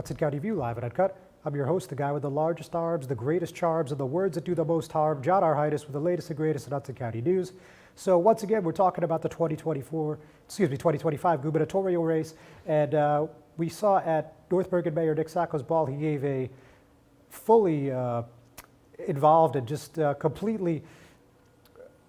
Hudson County View live and uncut. I'm your host, the guy with the largest arms, the greatest charms, and the words that do the most harm, John R. Heinis, with the latest and greatest in Hudson County news. So once again, we're talking about the 2025 gubernatorial race, and we saw at North Bergen Mayor Nick Sacco's ball, he gave a fully involved and just completely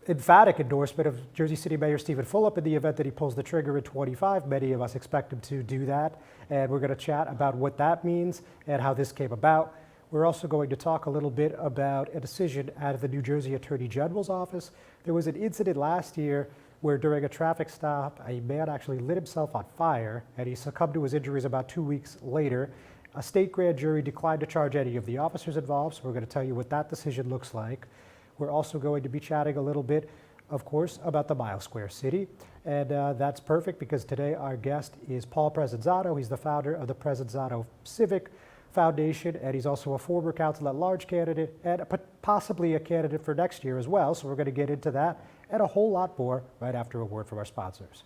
emphatic endorsement of Jersey City Mayor Stephen Fulop in the event that he pulls the trigger in 25. Many of us expect him to do that, and we're going to chat about what that means and how this came about. We're also going to talk a little bit about a decision out of the New Jersey Attorney General's office. There was an incident last year where during a traffic stop, a man actually lit himself on fire, and he succumbed to his injuries about 2 weeks later. A state grand jury declined to charge any of the officers involved, so we're going to tell you what that decision looks like. We're also going to be chatting a little bit, of course, about the Mile Square City. And that's perfect because today our guest is Paul Presinzano. He's the founder of the Presinzano Civic Foundation, and he's also a former council at large candidate and possibly a candidate for next year as well. So we're going to get into that and a whole lot more right after a word from our sponsors.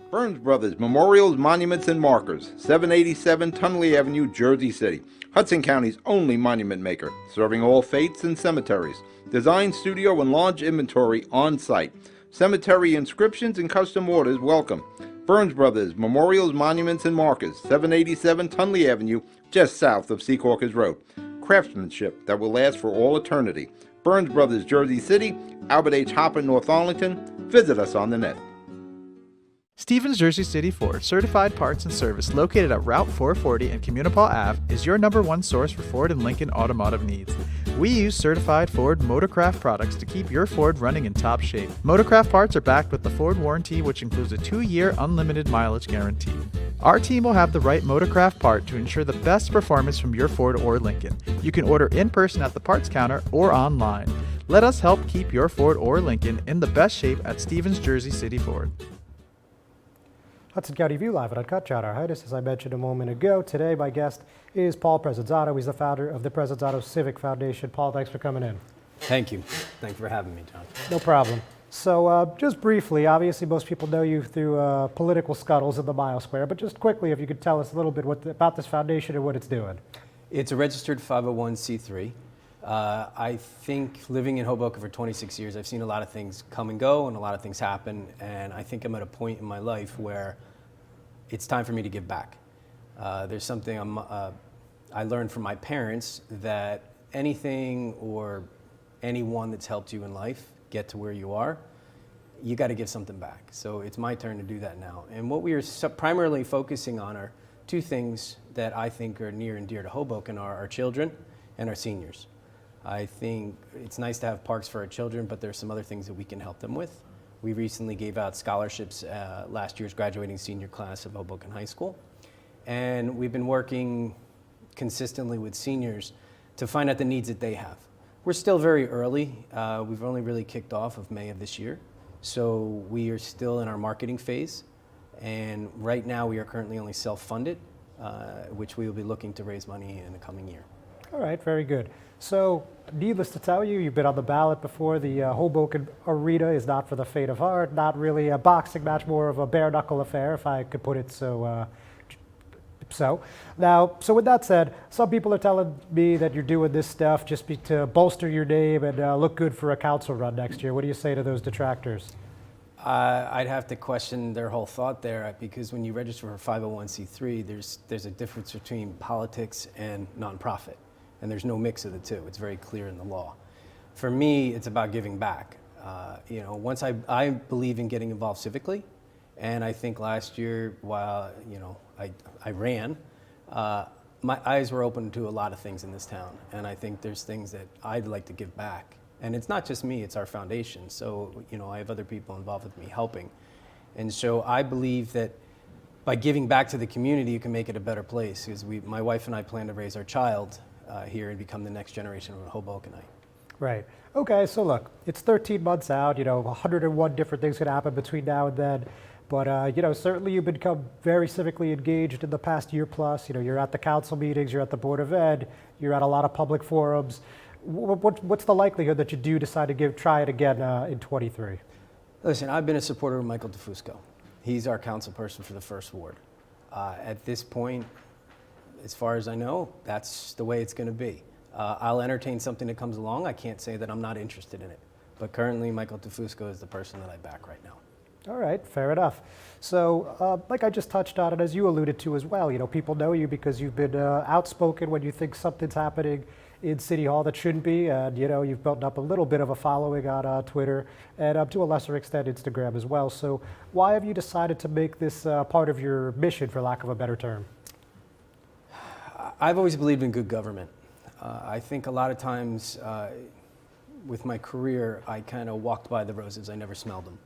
Burns Brothers Memorials, Monuments, and Markers, 787 Tunley Avenue, Jersey City. Hudson County's only monument maker, serving all faiths and cemeteries. Design, studio, and large inventory on site. Cemetery inscriptions and custom orders welcome. Burns Brothers Memorials, Monuments, and Markers, 787 Tunley Avenue, just south of Secaucus Road. Craftsmanship that will last for all eternity. Burns Brothers, Jersey City, Albert H. Hopper, North Arlington. Visit us on the net. Stevens Jersey City Ford, certified parts and service located at Route 440 and Communipaw Ave, is your #1 source for Ford and Lincoln automotive needs. We use certified Ford Motorcraft products to keep your Ford running in top shape. Motorcraft parts are backed with the Ford warranty, which includes a 2-year unlimited mileage guarantee. Our team will have the right Motorcraft part to ensure the best performance from your Ford or Lincoln. You can order in person at the parts counter or online. Let us help keep your Ford or Lincoln in the best shape at Stevens Jersey City Ford. Hudson County View live and uncut. John R. Heinis, as I mentioned a moment ago. Today, my guest is Paul Presinzano. He's the founder of the Presinzano Civic Foundation. Paul, thanks for coming in. Thank you. Thank you for having me, John. No problem. So just briefly, obviously most people know you through political scuttles in the Mile Square, but just quickly, if you could tell us a little bit about this foundation and what it's doing. It's a registered 501c3. I think living in Hoboken for 26 years, I've seen a lot of things come and go and a lot of things happen, and I think I'm at a point in my life where it's time for me to give back. There's something I learned from my parents, that anything or anyone that's helped you in life get to where you are, you got to give something back. So it's my turn to do that now. And what we are primarily focusing on are two things that I think are near and dear to Hoboken: are our children and our seniors. I think it's nice to have parks for our children, but there's some other things that we can help them with. We recently gave out scholarships last year's graduating senior class of Hoboken High School. And we've been working consistently with seniors to find out the needs that they have. We're still very early. We've only really kicked off of May of this year. So we are still in our marketing phase. And right now we are currently only self-funded, which we will be looking to raise money in the coming year. All right, very good. So, needless to tell you, you've been on the ballot before. The Hoboken Arena is not for the faint of heart, not really a boxing match, more of a bare-knuckle affair, if I could put it so. So with that said, some people are telling me that you're doing this stuff just to bolster your name and look good for a council run next year. What do you say to those detractors? I'd have to question their whole thought there, because when you register for 501c3, there's a difference between politics and nonprofit. And there's no mix of the two. It's very clear in the law. For me, it's about giving back. Once I believe in getting involved civically, and I think last year while I ran, my eyes were open to a lot of things in this town, and I think there's things that I'd like to give back. And it's not just me; it's our foundation. So I have other people involved with me helping, and so I believe that by giving back to the community, you can make it a better place. Because my wife and I plan to raise our child here and become the next generation of a Hobokenite. Right. Okay, so look, it's 13 months out, 101 different things could happen between now and then. But, certainly you've become very civically engaged in the past year plus. You're at the council meetings, you're at the Board of Ed, you're at a lot of public forums. What's the likelihood that you do decide to try it again in 23? Listen, I've been a supporter of Michael DeFusco. He's our council person for the First Ward. At this point, as far as I know, that's the way it's going to be. I'll entertain something that comes along. I can't say that I'm not interested in it. But currently, Michael Tafusco is the person that I back right now. All right, fair enough. So, like I just touched on it, as you alluded to as well, people know you because you've been outspoken when you think something's happening in City Hall that shouldn't be, and you've built up a little bit of a following on Twitter and to a lesser extent Instagram as well. So, why have you decided to make this part of your mission, for lack of a better term? I've always believed in good government. I think a lot of times with my career, I kind of walked by the roses. I never smelled them.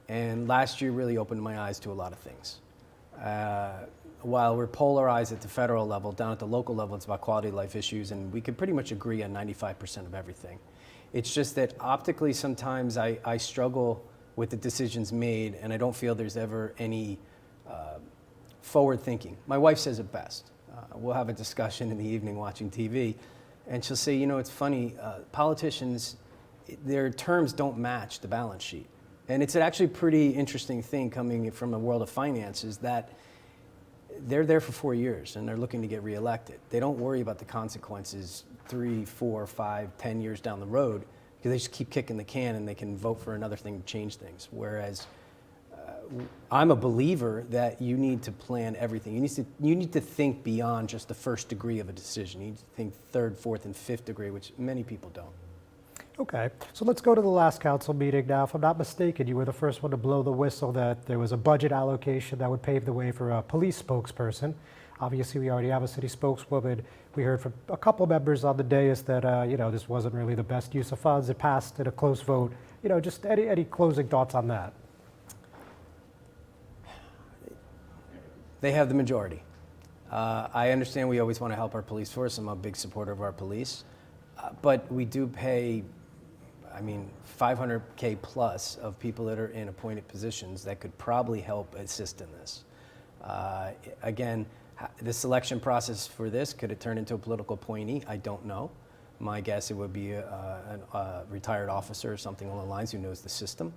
And last year really opened my eyes to a lot of things. While we're polarized at the federal level, down at the local level, it's about quality of life issues, and we can pretty much agree on 95% of everything. It's just that optically sometimes I struggle with the decisions made, and I don't feel there's ever any forward thinking. My wife says it best. We'll have a discussion in the evening watching TV, and she'll say, it's funny, politicians, their terms don't match the balance sheet. And it's actually a pretty interesting thing coming from the world of finance is that they're there for 4 years and they're looking to get reelected. They don't worry about the consequences 3, 4, 5, 10 years down the road because they just keep kicking the can and they can vote for another thing to change things. Whereas I'm a believer that you need to plan everything. You need to think beyond just the first degree of a decision. You need to think third, fourth, and fifth degree, which many people don't. Okay, so let's go to the last council meeting now. If I'm not mistaken, you were the first one to blow the whistle that there was a budget allocation that would pave the way for a police spokesperson. Obviously, we already have a city spokeswoman. We heard from a couple members on the dais that, this wasn't really the best use of funds. It passed in a close vote. Just any closing thoughts on that? They have the majority. I understand we always want to help our police force. I'm a big supporter of our police. But we do pay, 500K plus of people that are in appointed positions that could probably help assist in this. Again, the selection process for this, could it turn into a political appointee? I don't know. My guess it would be a retired officer or something along the lines who knows the system.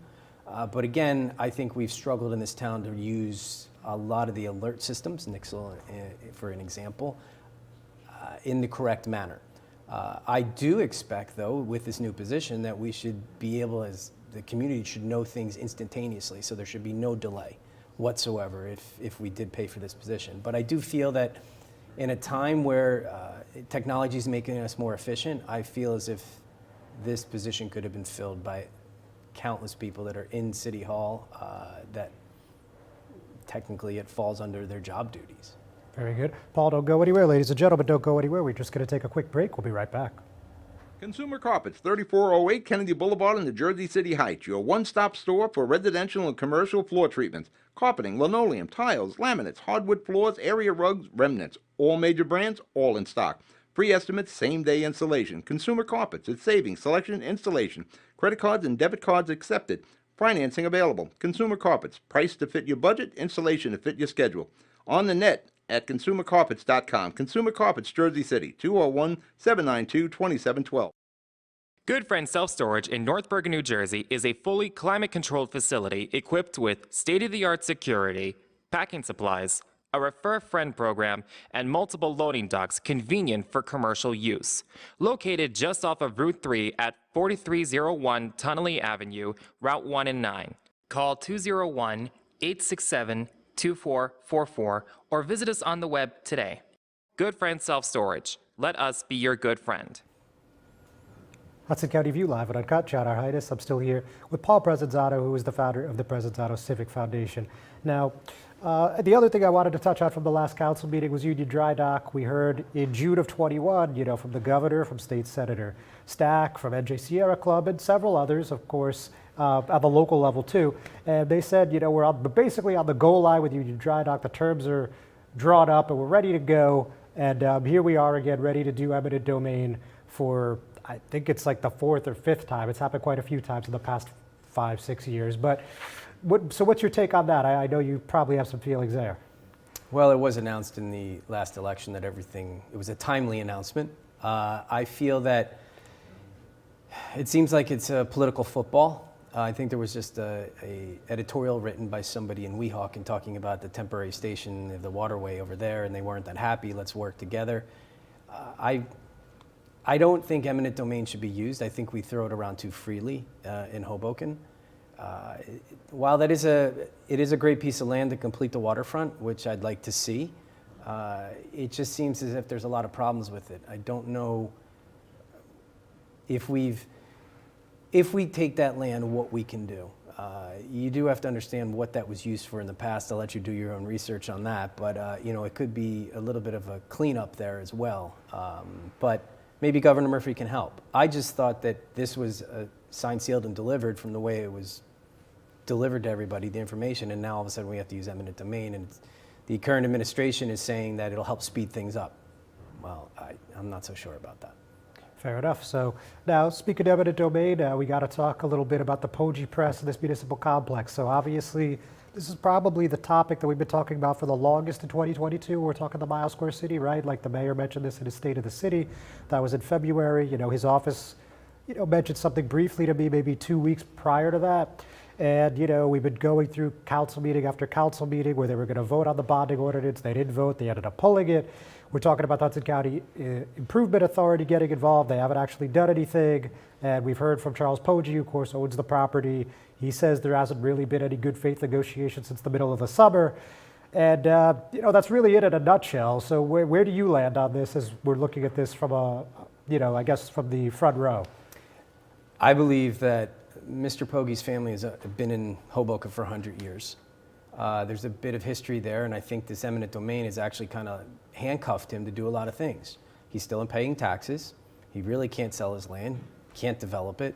But again, I think we've struggled in this town to use a lot of the alert systems, Nixle for an example, in the correct manner. I do expect, though, with this new position, that we should be able, as the community should know things instantaneously, so there should be no delay whatsoever if we did pay for this position. But I do feel that in a time where technology is making us more efficient, I feel as if this position could have been filled by countless people that are in City Hall that technically it falls under their job duties. Very good. Paul, don't go anywhere. Ladies and gentlemen, don't go anywhere. We're just going to take a quick break. We'll be right back. Consumer Carpets, 3408 Kennedy Boulevard in the Jersey City Heights, your one-stop store for residential and commercial floor treatments, carpeting, linoleum, tiles, laminates, hardwood floors, area rugs, remnants, all major brands, all in stock. Free estimates, same-day installation. Consumer Carpets, it's savings, selection, installation. Credit cards and debit cards accepted. Financing available. Consumer Carpets, price to fit your budget, installation to fit your schedule. On the net at consumercarpets.com. Consumer Carpets, Jersey City, 201-792-2712. Good Friend Self-Storage in North Bergen, New Jersey is a fully climate-controlled facility equipped with state-of-the-art security, packing supplies, a Refer a Friend program, and multiple loading docks convenient for commercial use. Located just off of Route 3 at 4301 Tunnelly Avenue, Route 1 and 9. Call 201-867-2444 or visit us on the web today. Good Friend Self-Storage. Let us be your good friend. Hudson County View Live and Uncut. John R. Heinis. I'm still here with Paul Presinzano, who is the founder of the Presinzano Civic Foundation. Now, the other thing I wanted to touch on from the last council meeting was Union Dry Dock. We heard in June of 21, from the governor, from State Senator Stack, from NJ Sierra Club, and several others, of course, at the local level too. And they said, we're basically on the goal line with Union Dry Dock. The terms are drawn up and we're ready to go. And here we are again, ready to do eminent domain for, I think it's like the 4th or 5th time. It's happened quite a few times in the past 5-6 years. But so what's your take on that? I know you probably have some feelings there. Well, it was announced in the last election that it was a timely announcement. I feel that it seems like it's a political football. I think there was just a editorial written by somebody in Weehawken talking about the temporary station of the waterway over there, and they weren't that happy. Let's work together. I don't think eminent domain should be used. I think we throw it around too freely in Hoboken. While it is a great piece of land to complete the waterfront, which I'd like to see, it just seems as if there's a lot of problems with it. I don't know if we take that land, what we can do. You do have to understand what that was used for in the past. I'll let you do your own research on that, but it could be a little bit of a cleanup there as well. But maybe Governor Murphy can help. I just thought that this was signed, sealed, and delivered from the way it was delivered to everybody, the information, and now all of a sudden we have to use eminent domain, and the current administration is saying that it'll help speed things up. Well, I'm not so sure about that. Fair enough. So now, speaking of eminent domain, we got to talk a little bit about the Poggi Press and this municipal complex. So obviously, this is probably the topic that we've been talking about for the longest in 2022. We're talking the Mile Square City, right? Like the mayor mentioned this in his State of the City. That was in February. His office, mentioned something briefly to me maybe 2 weeks prior to that. And, we've been going through council meeting after council meeting where they were going to vote on the bonding ordinance. They didn't vote. They ended up pulling it. We're talking about the Hudson County Improvement Authority getting involved. They haven't actually done anything. And we've heard from Charles Poggi, who, of course, owns the property. He says there hasn't really been any good faith negotiations since the middle of the summer. And, that's really it in a nutshell. So where do you land on this as we're looking at this from I guess from the front row? I believe that Mr. Poggi's family has been in Hoboken for 100 years. There's a bit of history there, and I think this eminent domain has actually kind of handcuffed him to do a lot of things. He's still in paying taxes. He really can't sell his land, can't develop it.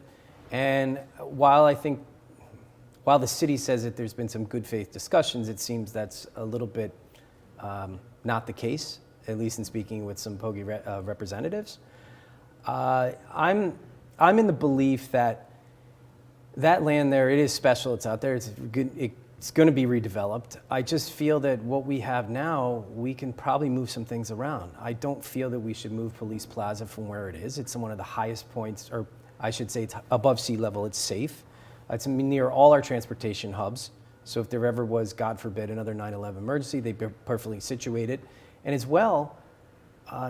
And while the city says that there's been some good faith discussions, it seems that's a little bit not the case, at least in speaking with some Poggi representatives. I'm in the belief that land there, it is special, it's out there, it's good, it's going to be redeveloped. I just feel that what we have now, we can probably move some things around. I don't feel that we should move Police Plaza from where it is. It's one of the highest points, or I should say it's above sea level, it's safe. It's near all our transportation hubs. So if there ever was, God forbid, another 9/11 emergency, they'd be perfectly situated. And as well,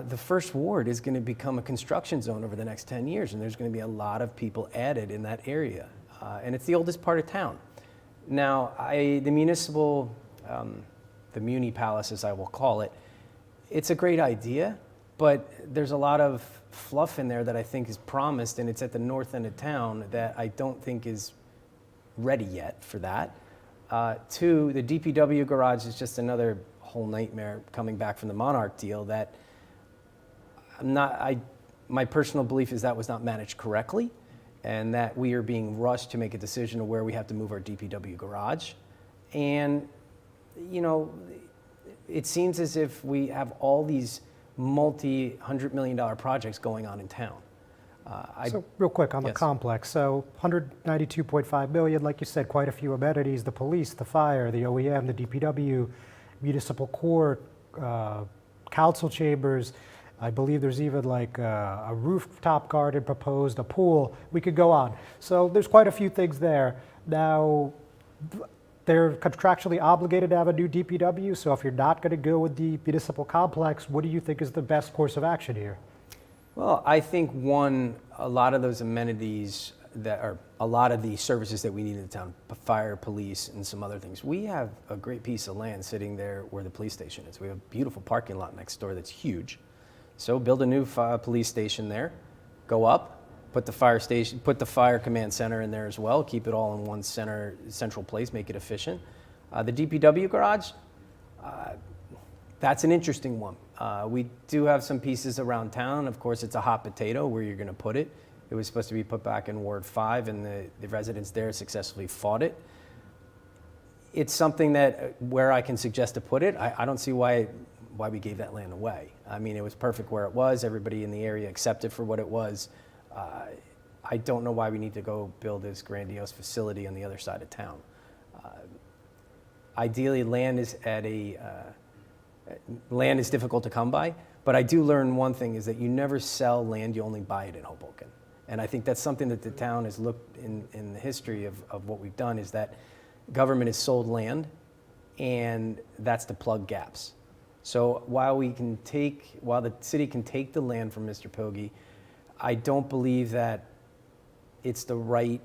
the first ward is going to become a construction zone over the next 10 years, and there's going to be a lot of people added in that area. And it's the oldest part of town. Now, the municipal, the Muni Palace, as I will call it, it's a great idea, but there's a lot of fluff in there that I think is promised, and it's at the north end of town that I don't think is ready yet for that. Two, the DPW garage is just another whole nightmare coming back from the Monarch deal that my personal belief is that was not managed correctly, and that we are being rushed to make a decision of where we have to move our DPW garage. And, it seems as if we have all these multi-$100 million projects going on in town. So real quick on the Yes. complex, so 192.5 million, like you said, quite a few amenities, the police, the fire, the OEM, the DPW, municipal court, council chambers. I believe there's even like a rooftop garden proposed, a pool. We could go on. So there's quite a few things there. Now, they're contractually obligated to have a new DPW. So if you're not going to go with the municipal complex, what do you think is the best course of action here? Well, I think a lot of those amenities that are a lot of the services that we need in the town, fire, police, and some other things. We have a great piece of land sitting there where the police station is. We have a beautiful parking lot next door that's huge. So build a new police station there, go up, put the fire command center in there as well, keep it all in one central place, make it efficient. The DPW garage, that's an interesting one. We do have some pieces around town. Of course, it's a hot potato where you're going to put it. It was supposed to be put back in Ward 5, and the residents there successfully fought it. It's something that where I can suggest to put it, I don't see why we gave that land away. I mean, it was perfect where it was. Everybody in the area accepted for what it was. I don't know why we need to go build this grandiose facility on the other side of town. Ideally, land is difficult to come by, but I do learn one thing is that you never sell land, you only buy it in Hoboken. And I think that's something that the town has looked in the history of what we've done, is that government has sold land, and that's to plug gaps. So while the city can take the land from Mr. Pogge, I don't believe that it's the right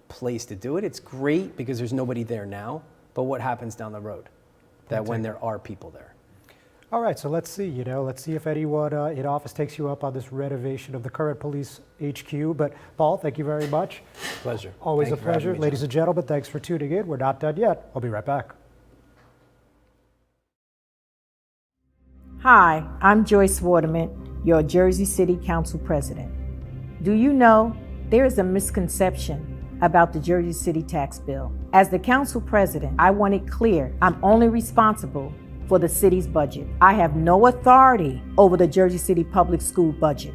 place to do it. It's great because there's nobody there now, but what happens down the road? That when there are people there. All right, so let's see, let's see if anyone in office takes you up on this renovation of the current police HQ. But Paul, thank you very much. Pleasure. Always Thank a you for having pleasure. me, Ladies John. and gentlemen, thanks for tuning in. We're not done yet. I'll be right back. Hi, I'm Joyce Waterman, your Jersey City Council President. Do you know there is a misconception about the Jersey City tax bill? As the Council President, I want it clear I'm only responsible for the city's budget. I have no authority over the Jersey City public school budget,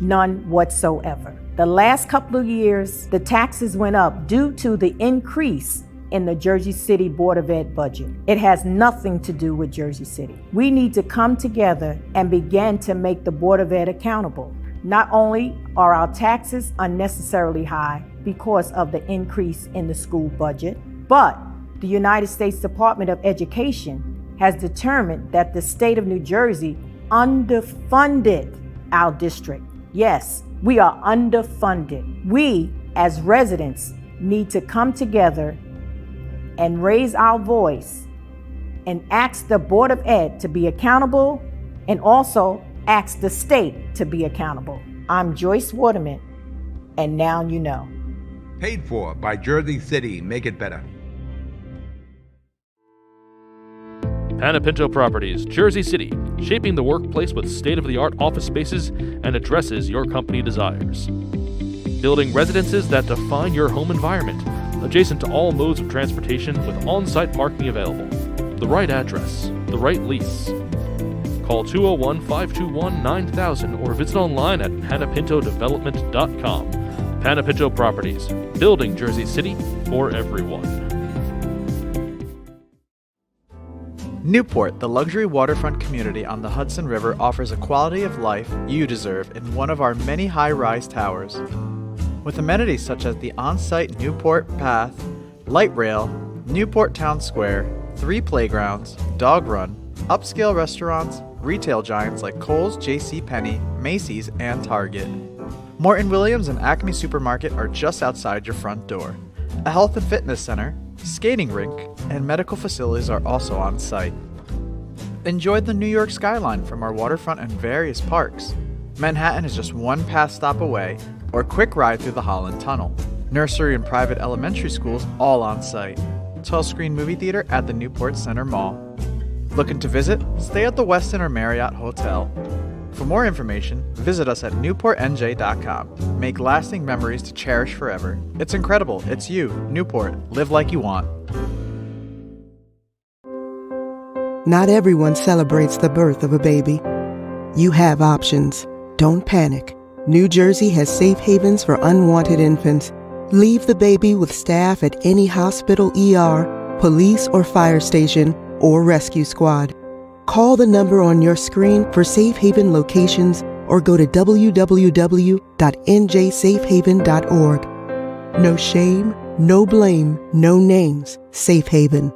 none whatsoever. The last couple of years, the taxes went up due to the increase in the Jersey City Board of Ed budget. It has nothing to do with Jersey City. We need to come together and begin to make the Board of Ed accountable. Not only are our taxes unnecessarily high because of the increase in the school budget, but the United States Department of Education has determined that the state of New Jersey underfunded our district. Yes, we are underfunded. We, as residents, need to come together and raise our voice and ask the Board of Ed to be accountable, and also ask the state to be accountable. I'm Joyce Waterman, and now you know. Paid for by Jersey City. Make it better. Panepinto Properties, Jersey City, shaping the workplace with state-of-the-art office spaces and addresses your company desires. Building residences that define your home environment, adjacent to all modes of transportation with on-site parking available. The right address, the right lease. Call 201-521-9000 or visit online at panepintodevelopment.com. Panepinto Properties, building Jersey City for everyone. Newport, the luxury waterfront community on the Hudson River, offers a quality of life you deserve in one of our many high-rise towers. With amenities such as the on-site Newport Path, light rail, Newport Town Square, 3 playgrounds, dog run, upscale restaurants, retail giants like Kohl's, JCPenney, Macy's, and Target. Morton Williams and Acme Supermarket are just outside your front door. A health and fitness center, skating rink, and medical facilities are also on site. Enjoy the New York skyline from our waterfront and various parks. Manhattan is just one pass stop away, or quick ride through the Holland Tunnel. Nursery and private elementary schools all on site. 12-screen movie theater at the Newport Center Mall. Looking to visit? Stay at the Westin or Marriott Hotel. For more information, visit us at newportnj.com. Make lasting memories to cherish forever. It's incredible. It's you, Newport. Live like you want. Not everyone celebrates the birth of a baby. You have options. Don't panic. New Jersey has safe havens for unwanted infants. Leave the baby with staff at any hospital, ER, police or fire station, or rescue squad. Call the number on your screen for safe haven locations or go to www.njsafehaven.org. No shame, no blame, no names. Safe Haven.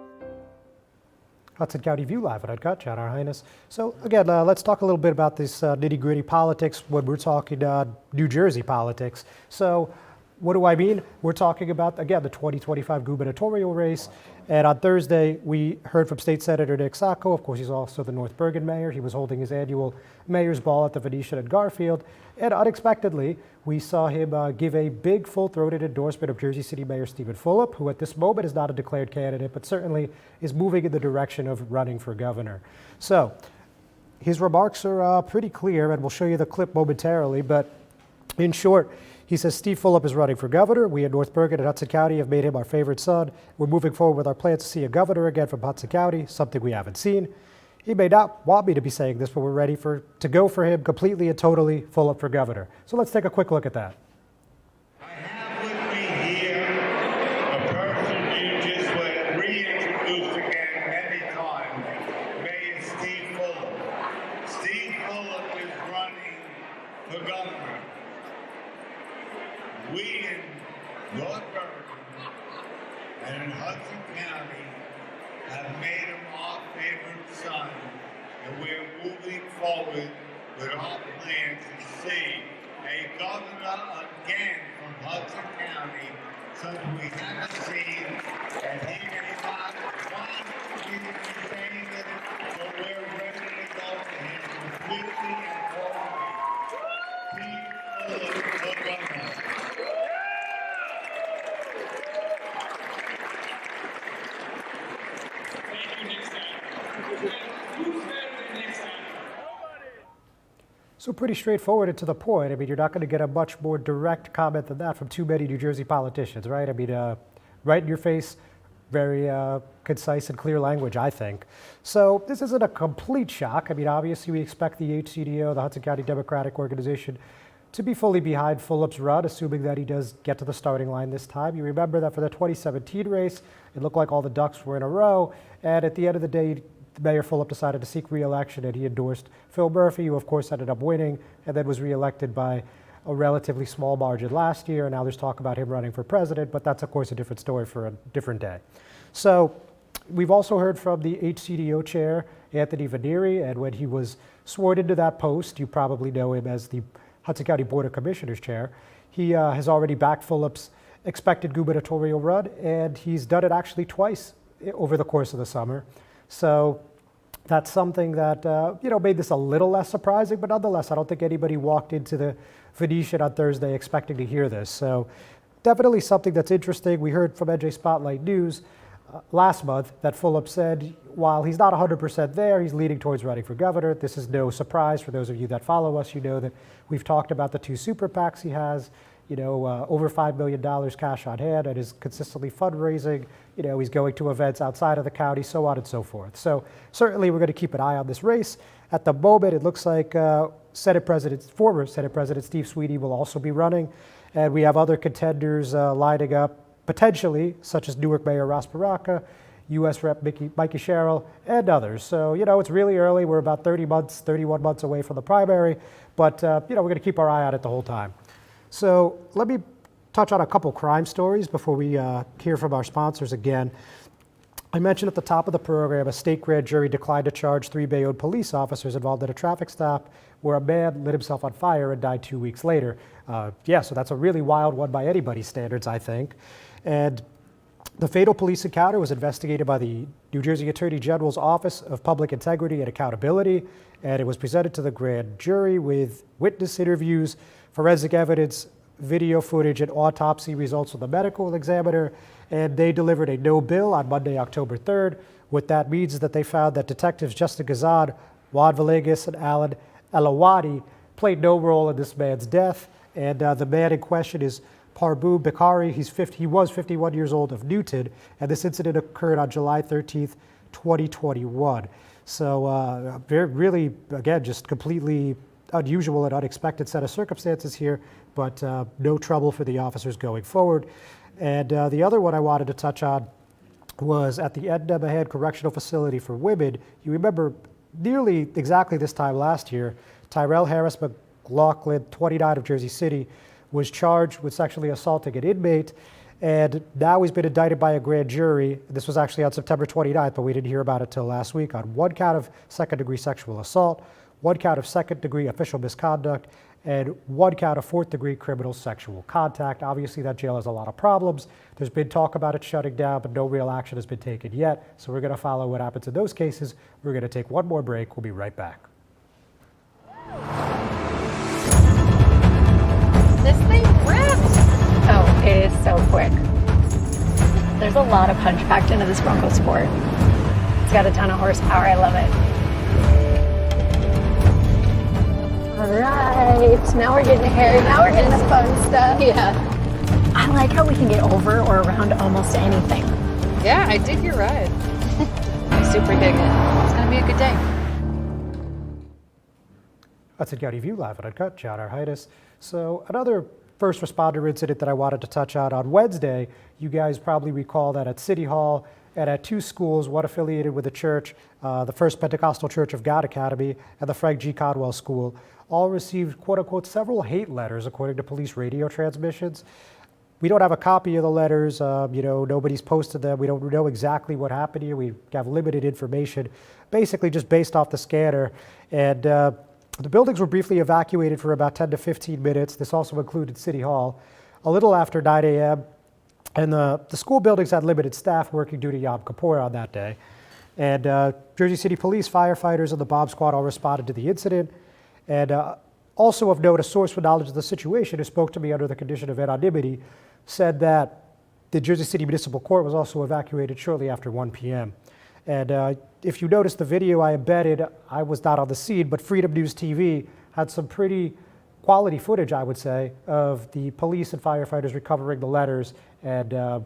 Hudson County View Live at Uncut, John R. Heinis. So again, let's talk a little bit about this nitty-gritty politics when we're talking New Jersey politics. So what do I mean? We're talking about, again, the 2025 gubernatorial race. And on Thursday, we heard from State Senator Nick Sacco. Of course, he's also the North Bergen mayor. He was holding his annual mayor's ball at the Venetian in Garfield. And unexpectedly, we saw him give a big, full-throated endorsement of Jersey City Mayor Stephen Fulop, who at this moment is not a declared candidate, but certainly is moving in the direction of running for governor. So his remarks are pretty clear, and we'll show you the clip momentarily. But in short, he says Steve Fulop is running for governor. We in North Bergen and Hudson County have made him our favorite son. We're moving forward with our plans to see a governor again from Hudson County, something we haven't seen. He may not want me to be saying this, but we're ready to go for him completely and totally Fulop for governor. So let's take a quick look at that. I have with me here a person you just reintroduced again many times, Mayor Steve Fulop. Steve Fulop is running for governor. we in North Bergen and in Hudson County have made him our favorite son, and we're moving forward with our plans to see a governor again from Hudson County, something we haven't seen, and he may not want to be saying it, but we're ready to go to him completely and totally. Pete Fuller, the governor. So pretty straightforward and to the point. I mean, you're not going to get a much more direct comment than that from too many New Jersey politicians, right? I mean, right in your face, very concise and clear language, I think. So this isn't a complete shock. I mean, obviously we expect the HCDO, the Hudson County Democratic Organization, to be fully behind Fulop's run, assuming that he does get to the starting line this time. You remember that for the 2017 race, it looked like all the ducks were in a row, and at the end of the day, Mayor Fulop decided to seek re-election, and he endorsed Phil Murphy, who of course ended up winning and then was re-elected by a relatively small margin last year. And now there's talk about him running for president, but that's of course a different story for a different day. So we've also heard from the HCDO chair, Anthony Vanieri, and when he was sworn into that post, you probably know him as the Hudson County Board of Commissioners chair. He has already backed Fulop's expected gubernatorial run, and he's done it actually twice over the course of the summer. So that's something that made this a little less surprising, but nonetheless, I don't think anybody walked into the Venetian on Thursday expecting to hear this. So definitely something that's interesting. We heard from NJ Spotlight News last month that Fulop said while he's not 100% there, he's leaning towards running for governor. This is no surprise for those of you that follow us. You know that we've talked about the two super PACs he has. Over $5 million cash on hand and is consistently fundraising. He's going to events outside of the county, so on and so forth. So certainly we're going to keep an eye on this race. At the moment, it looks like former Senate President Steve Sweeney will also be running. And we have other contenders lining up, potentially, such as Newark Mayor Ross Baraka, U.S. Rep. Mikey Sherrill, and others. So, it's really early. We're about 31 months away from the primary. But, we're going to keep our eye on it the whole time. So let me touch on a couple crime stories before we hear from our sponsors again. I mentioned at the top of the program, a state grand jury declined to charge 3 Bayonne police officers involved in a traffic stop where a man lit himself on fire and died 2 weeks later. So that's a really wild one by anybody's standards, I think. And the fatal police encounter was investigated by the New Jersey Attorney General's Office of Public Integrity and Accountability, and it was presented to the grand jury with witness interviews, forensic evidence, video footage, and autopsy results from the medical examiner, and they delivered a no bill on Monday, October 3rd. What that means is that they found that detectives Justin Gazad, Juan Villegas, and Alan Elawadi played no role in this man's death, and the man in question is Parbu Bakari. He was 51 years old of Newton, and this incident occurred on July 13th, 2021. So really, again, just completely unusual and unexpected set of circumstances here, but no trouble for the officers going forward. And the other one I wanted to touch on was at the Edna Mahan Correctional Facility for Women. You remember nearly exactly this time last year, Tyrell Harris McLaughlin, 29 of Jersey City, was charged with sexually assaulting an inmate, and now he's been indicted by a grand jury. This was actually on September 29th, but we didn't hear about it till last week, on one count of second-degree sexual assault, one count of second-degree official misconduct, and one count of fourth-degree criminal sexual contact. Obviously, that jail has a lot of problems. There's been talk about it shutting down, but no real action has been taken yet. So we're going to follow what happens in those cases. We're going to take one more break. We'll be right back. This thing rips! Oh, it is so quick. There's a lot of punch packed into this Bronco Sport. It's got a ton of horsepower. I love it. All right, now we're getting hairy. Now we're getting the fun stuff. Yeah. I like how we can get over or around almost anything. Yeah, I dig your ride. I super dig it. It's gonna be a good day. Hudson County View live and uncut. John R. Heinis. So another first responder incident that I wanted to touch on Wednesday, you guys probably recall that at City Hall, and at 2 schools, one affiliated with the church, the First Pentecostal Church of God Academy and the Frank G. Conwell School, all received, quote unquote, several hate letters, according to police radio transmissions. We don't have a copy of the letters. Nobody's posted them. We don't know exactly what happened here. We have limited information, basically just based off the scanner. And the buildings were briefly evacuated for about 10 to 15 minutes. This also included City Hall. A little after 9 a.m., and the school buildings had limited staff working due to Yom Kippur on that day. And Jersey City Police, firefighters, and the bomb squad all responded to the incident. And also of note, a source with knowledge of the situation who spoke to me under the condition of anonymity said that the Jersey City Municipal Court was also evacuated shortly after 1 p.m. And if you notice the video I embedded, I was not on the scene, but Freedom News TV had some pretty quality footage, I would say, of the police and firefighters recovering the letters and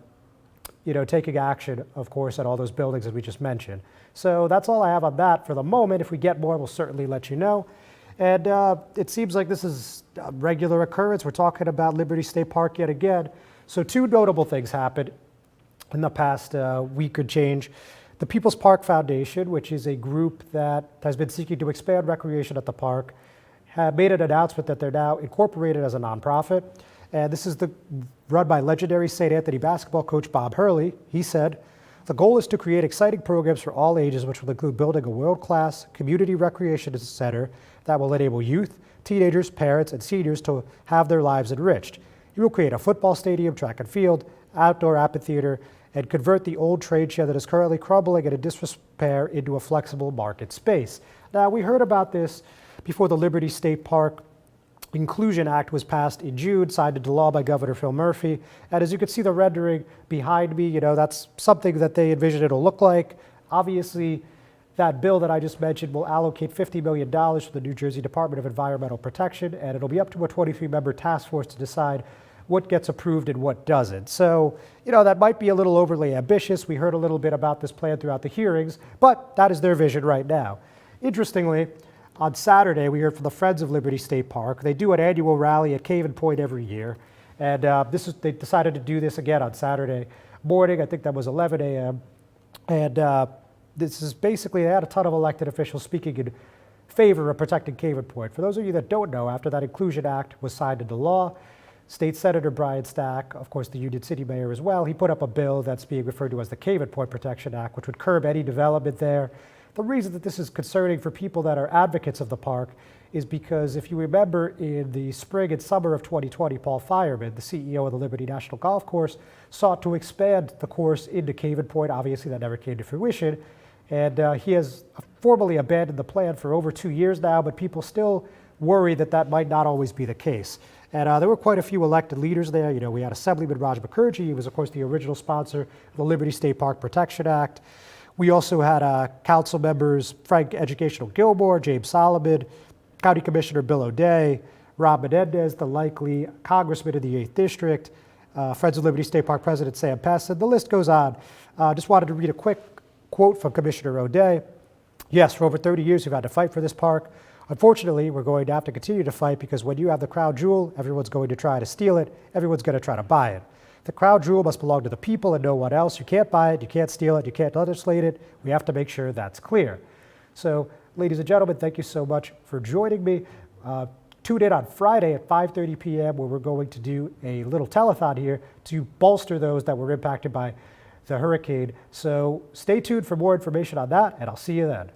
taking action, of course, at all those buildings that we just mentioned. So that's all I have on that for the moment. If we get more, we'll certainly let you know. And it seems like this is a regular occurrence. We're talking about Liberty State Park yet again. So 2 notable things happened in the past week or change. The People's Park Foundation, which is a group that has been seeking to expand recreation at the park, have made an announcement that they're now incorporated as a nonprofit. And this is run by legendary St. Anthony basketball coach Bob Hurley. He said, "The goal is to create exciting programs for all ages, which will include building a world-class community recreation center that will enable youth, teenagers, parents, and seniors to have their lives enriched. He will create a football stadium, track and field, outdoor amphitheater, and convert the old trade shed that is currently crumbling and in disrepair into a flexible market space." Now, we heard about this before the Liberty State Park Inclusion Act was passed in June, signed into law by Governor Phil Murphy. And as you can see the rendering behind me, that's something that they envision it'll look like. Obviously, that bill that I just mentioned will allocate $50 million to the New Jersey Department of Environmental Protection, and it'll be up to a 23-member task force to decide what gets approved and what doesn't. So, that might be a little overly ambitious. We heard a little bit about this plan throughout the hearings, but that is their vision right now. Interestingly, on Saturday, we heard from the Friends of Liberty State Park. They do an annual rally at Cave and Point every year, and they decided to do this again on Saturday morning. I think that was 11 a.m. And this is basically, they had a ton of elected officials speaking in favor of protecting Cave and Point. For those of you that don't know, after that Inclusion Act was signed into law, State Senator Brian Stack, of course the Union City Mayor as well, he put up a bill that's being referred to as the Cave and Point Protection Act, which would curb any development there. The reason that this is concerning for people that are advocates of the park is because if you remember in the spring and summer of 2020, Paul Fireman, the CEO of the Liberty National Golf Course, sought to expand the course into Cave and Point. Obviously, that never came to fruition. And he has formally abandoned the plan for over 2 years now, but people still worry that that might not always be the case. And there were quite a few elected leaders there. We had Assemblyman Raj Mukherjee. He was, of course, the original sponsor of the Liberty State Park Protection Act. We also had council members Frank Educational Gilmore, James Solomon, County Commissioner Bill O'Day, Rob Menendez, the likely congressman in the 8th District, Friends of Liberty State Park President Sam Pessin. The list goes on. Just wanted to read a quick quote from Commissioner O'Day. "Yes, for over 30 years we've had to fight for this park. Unfortunately, we're going to have to continue to fight because when you have the crown jewel, everyone's going to try to steal it. Everyone's going to try to buy it. The crown jewel must belong to the people and no one else. You can't buy it, you can't steal it, you can't legislate it. We have to make sure that's clear." So, ladies and gentlemen, thank you so much for joining me. Tune in on Friday at 5:30 p.m. where we're going to do a little telethon here to bolster those that were impacted by the hurricane. So stay tuned for more information on that, and I'll see you then.